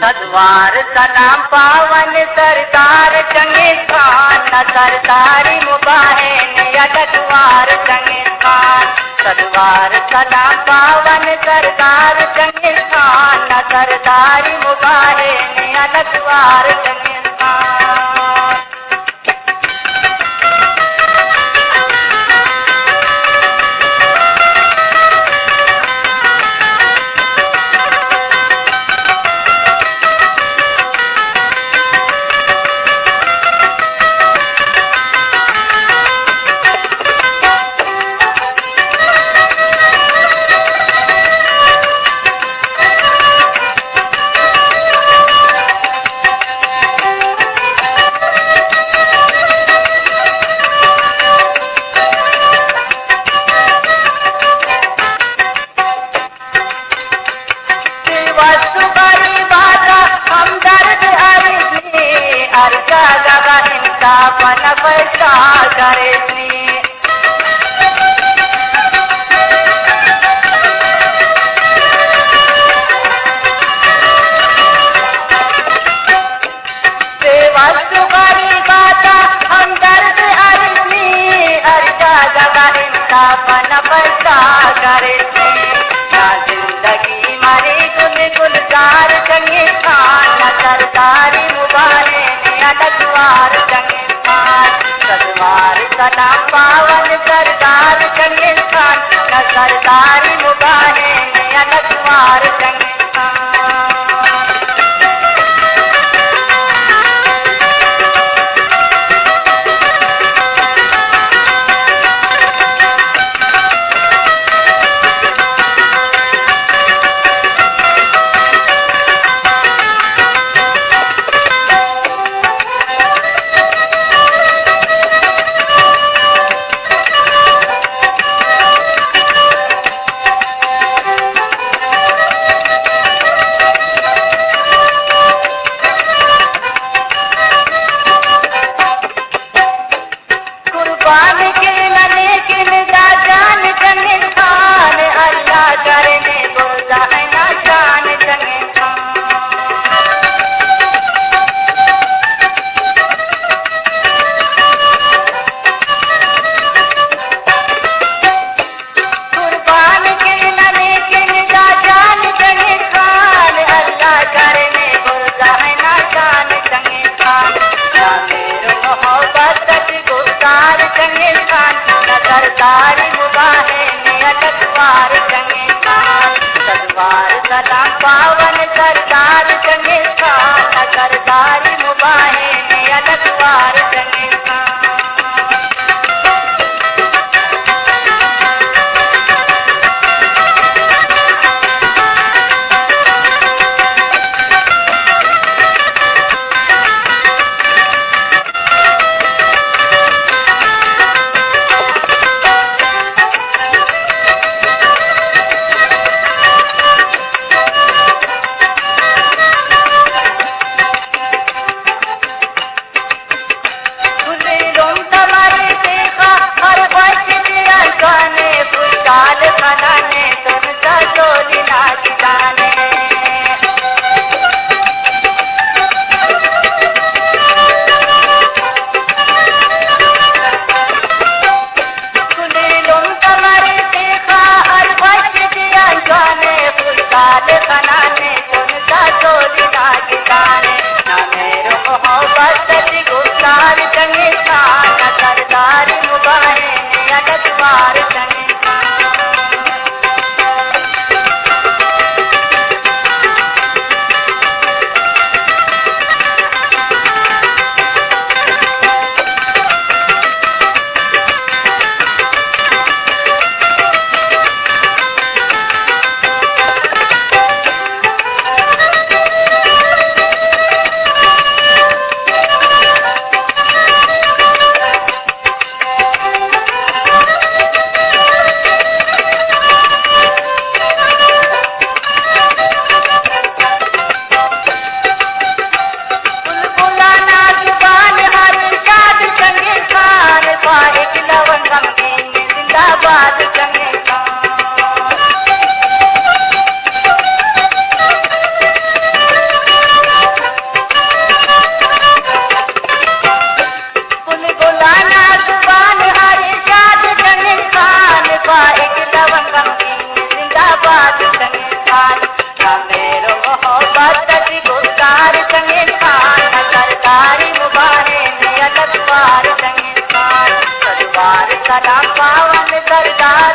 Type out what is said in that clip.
सदवार सलाम पावन सरदार चंगे खान न सरदारी मुबाहे नियतवार चंगे खान। सदवार सलाम पावन सरदार चंगे खान न सरदारी मुबाहे नियतवार चंगे खान। अर्जा जगा इंसाफ न पैसा करेनी। सेवा सुगारी बाता हम दर्द आदमी अर्जा जगा इंसाफ न पैसा करेनी। ना जिंदगी मारी गुल गुलजार चंगे खान न सरदारी मुबाहे नियतवार चंगे खान। सदवार सलाम पावन सरदार चंगे खान न सरदारी मुबाहे नियतवार चंगे खान। सरदारी मुबाहे नियतवार चंगे खान। सदवार सलाम पावन सरदार चंगे खान न सरदारी मुबाहे नियतवार चंगे खान। फुलकाल खनाने तुम सजोली नाच गाने। कुलीलुम कमरी देखा हर बच दिया गाने। फुलकाल खनाने तुम सजोली नाच गाने। ना मेरो मोहब्बत गुस्सार चंगे खान न सरदारी मुबाहे नियतवार चंगे सरदार